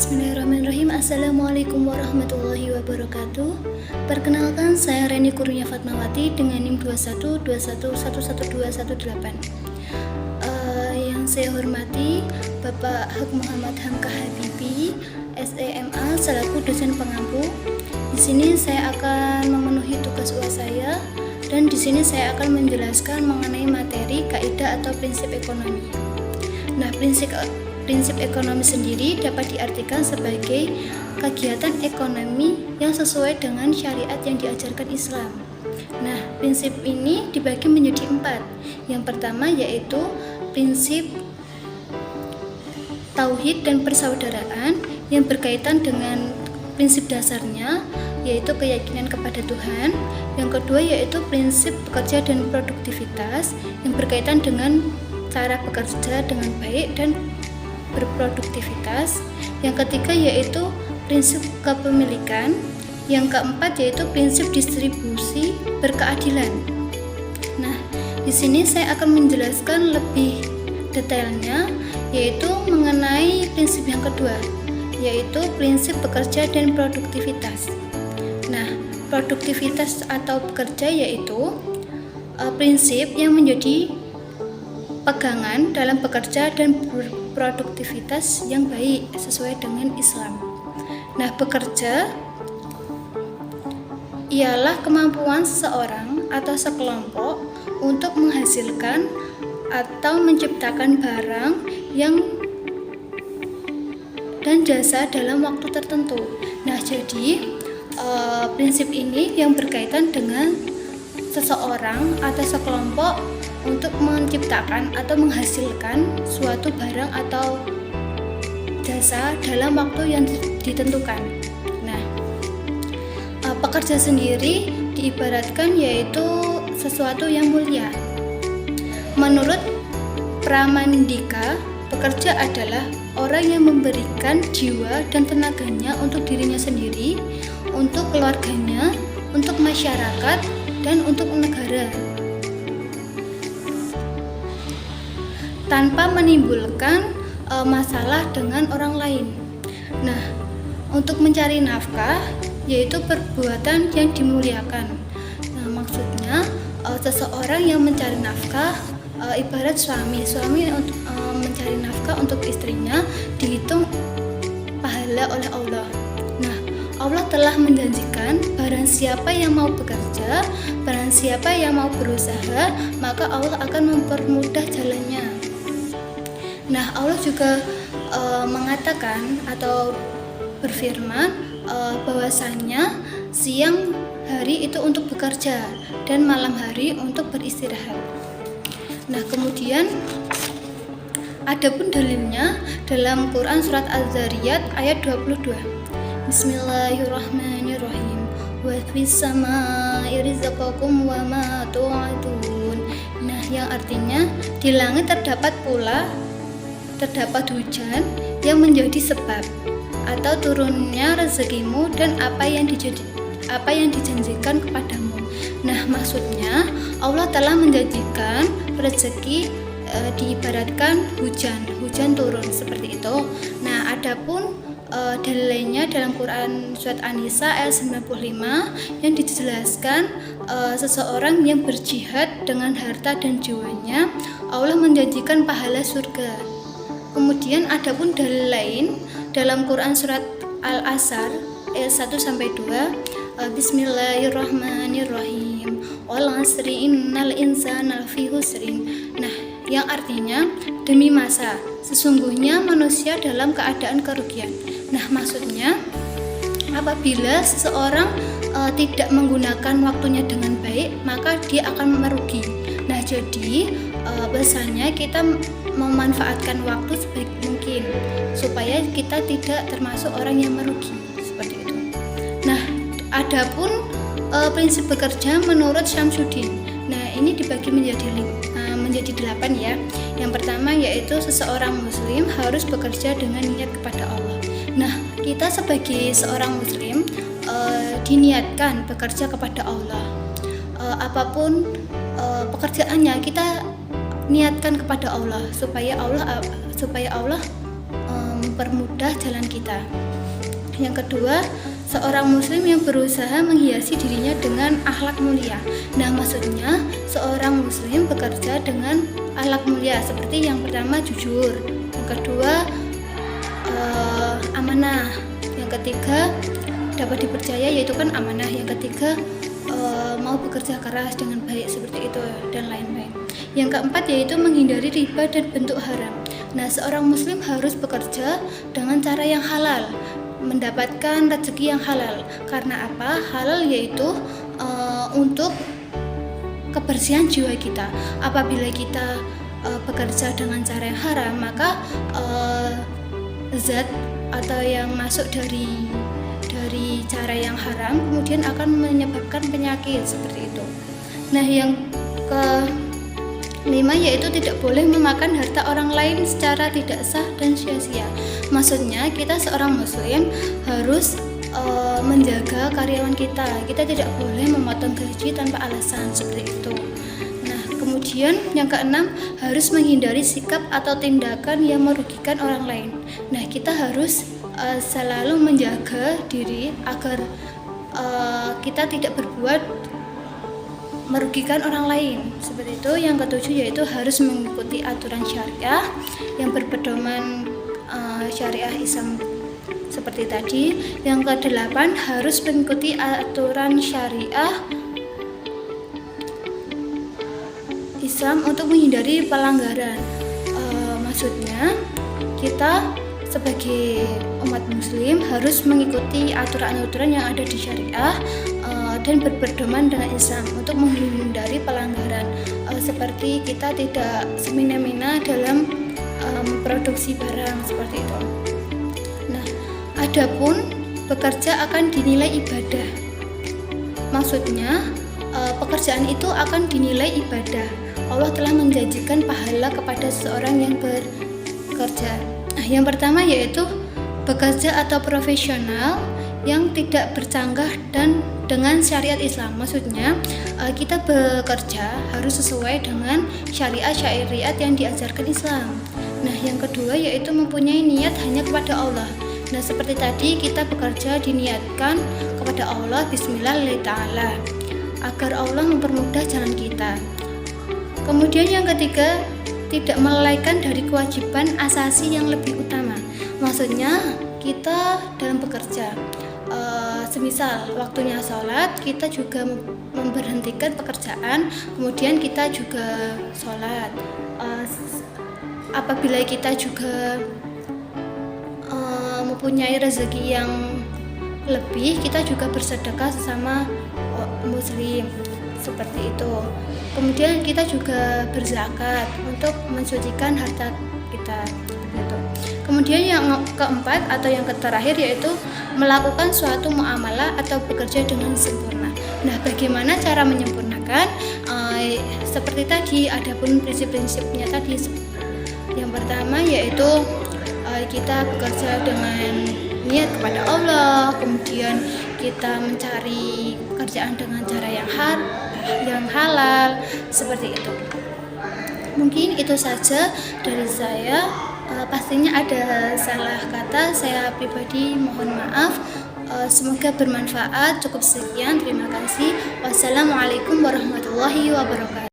Bismillahirrahmanirrahim. Assalamualaikum warahmatullahi wabarakatuh. Perkenalkan, saya Reni Kurnia Fatmawati dengan NIM 2121111218. Yang saya hormati Bapak Haq Muhammad Hamka Habibi, SEMA selaku dosen pengampu. Di sini saya akan memenuhi tugas UAS saya dan di sini saya akan menjelaskan mengenai materi kaidah atau prinsip ekonomi. Nah, prinsip ekonomi sendiri dapat diartikan sebagai kegiatan ekonomi yang sesuai dengan syariat yang diajarkan Islam. Nah, prinsip ini dibagi menjadi 4. Yang pertama yaitu prinsip tauhid dan persaudaraan yang berkaitan dengan prinsip dasarnya yaitu keyakinan kepada Tuhan. Yang kedua yaitu prinsip bekerja dan produktivitas yang berkaitan dengan cara bekerja dengan baik dan berproduktivitas. Yang ketiga yaitu prinsip kepemilikan. Yang keempat yaitu prinsip distribusi berkeadilan. Nah, di sini saya akan menjelaskan lebih detailnya yaitu mengenai prinsip yang kedua yaitu prinsip bekerja dan produktivitas. Nah, produktivitas atau bekerja yaitu prinsip yang menjadi pegangan dalam bekerja dan produktivitas yang baik sesuai dengan Islam. Nah, bekerja ialah kemampuan seseorang atau sekelompok untuk menghasilkan atau menciptakan barang dan jasa dalam waktu tertentu. Nah, jadi prinsip ini yang berkaitan dengan seseorang atau sekelompok untuk menciptakan atau menghasilkan suatu barang atau jasa dalam waktu yang ditentukan. Nah, pekerja sendiri diibaratkan yaitu sesuatu yang mulia. Menurut Pramandika, pekerja adalah orang yang memberikan jiwa dan tenaganya untuk dirinya sendiri, untuk keluarganya, untuk masyarakat, dan untuk negara, tanpa menimbulkan masalah dengan orang lain. Nah, untuk mencari nafkah yaitu perbuatan yang dimuliakan. Nah, maksudnya seseorang yang mencari nafkah ibarat suami untuk mencari nafkah untuk istrinya dihitung pahala oleh Allah. Nah, Allah telah menjanjikan barang siapa yang mau bekerja, barang siapa yang mau berusaha, maka Allah akan mempermudah jalannya. Nah, Allah juga mengatakan atau berfirman bahwasannya siang hari itu untuk bekerja dan malam hari untuk beristirahat. Nah, kemudian adapun dalilnya dalam Quran surat Az-Zariyat ayat 22. Bismillahirrahmanirrahim. Wa fis samaa'i rizqakum wa ma tu'adun. Nah, yang artinya di langit terdapat hujan yang menjadi sebab atau turunnya rezekimu dan apa yang dijanjikan kepadamu. Nah, maksudnya Allah telah menjanjikan rezeki diibaratkan hujan turun seperti itu. Nah, adapun dalilnya dalam Quran surat An-Nisa ayat 95 yang dijelaskan seseorang yang berjihad dengan harta dan jiwanya Allah menjanjikan pahala surga. Kemudian adapun dalil lain dalam Quran surat Al-Asr ayat 1-2 Bismillahirrahmanirrahim. Wal 'asri innal insana lafi khusrin. Nah, yang artinya demi masa sesungguhnya manusia dalam keadaan kerugian. Nah, maksudnya apabila seseorang tidak menggunakan waktunya dengan baik, maka dia akan merugi. Nah, jadi biasanya kita memanfaatkan waktu sebaik mungkin supaya kita tidak termasuk orang yang merugi seperti itu. Nah, adapun prinsip bekerja menurut Syamsuddin. Nah, ini dibagi menjadi 8 ya. Yang pertama yaitu seseorang muslim harus bekerja dengan niat kepada Allah. Nah, kita sebagai seorang muslim diniatkan bekerja kepada Allah. Apapun pekerjaannya kita niatkan kepada Allah supaya Allah mempermudah jalan kita. Yang kedua, seorang muslim yang berusaha menghiasi dirinya dengan akhlak mulia. Nah, maksudnya seorang muslim bekerja dengan akhlak mulia seperti yang pertama jujur, yang kedua amanah, yang ketiga dapat dipercaya yaitu kan amanah, yang ketiga mau bekerja keras dengan baik seperti itu dan lain-lain. Yang keempat yaitu menghindari riba dan bentuk haram. Nah, seorang muslim harus bekerja dengan cara yang halal, mendapatkan rezeki yang halal. Karena apa? Halal yaitu untuk kebersihan jiwa kita. Apabila kita bekerja dengan cara yang haram, maka zat atau yang masuk dari cara yang haram kemudian akan menyebabkan penyakit seperti itu. Nah, yang kelima yaitu tidak boleh memakan harta orang lain secara tidak sah dan sia-sia. Maksudnya kita seorang muslim harus menjaga karyawan kita. Kita tidak boleh memotong gaji tanpa alasan seperti itu. Nah, kemudian yang keenam harus menghindari sikap atau tindakan yang merugikan orang lain. Nah, kita harus selalu menjaga diri agar kita tidak berbuat merugikan orang lain seperti itu. Yang ketujuh yaitu harus mengikuti aturan syariah yang berpedoman syariah Islam seperti tadi. Yang kedelapan harus mengikuti aturan syariah Islam untuk menghindari pelanggaran. Maksudnya kita sebagai umat muslim harus mengikuti aturan-aturan yang ada di syariah dan berpedoman dengan Islam untuk menghindari pelanggaran, seperti kita tidak semena-mena dalam memproduksi barang seperti itu. Nah, adapun bekerja akan dinilai ibadah. Maksudnya pekerjaan itu akan dinilai ibadah. Allah telah menjanjikan pahala kepada seseorang yang bekerja. Nah, yang pertama yaitu bekerja atau profesional yang tidak bercanggah dan dengan syariat Islam. Maksudnya kita bekerja harus sesuai dengan syariat yang diajarkan Islam. Nah, yang kedua yaitu mempunyai niat hanya kepada Allah. Nah, seperti tadi kita bekerja diniatkan kepada Allah, bismillahirrahmanirrahim, agar Allah mempermudah jalan kita. Kemudian yang ketiga, tidak melalaikan dari kewajiban asasi yang lebih utama. Maksudnya kita dalam bekerja, semisal waktunya sholat, kita juga memberhentikan pekerjaan, kemudian kita juga sholat. Apabila kita juga mempunyai rezeki yang lebih, kita juga bersedekah sesama muslim seperti itu. Kemudian kita juga berzakat untuk mensucikan harta kita gitu. Kemudian yang keempat atau yang terakhir yaitu melakukan suatu muamalah atau bekerja dengan sempurna. Nah, bagaimana cara menyempurnakan? Seperti tadi, adapun prinsip-prinsipnya tadi. Yang pertama yaitu kita bekerja dengan niat kepada Allah, kemudian kita mencari pekerjaan dengan cara yang halal seperti itu. Mungkin itu saja dari saya. Pastinya ada salah kata, saya pribadi mohon maaf. Semoga bermanfaat. Cukup sekian, terima kasih. Wassalamualaikum warahmatullahi wabarakatuh.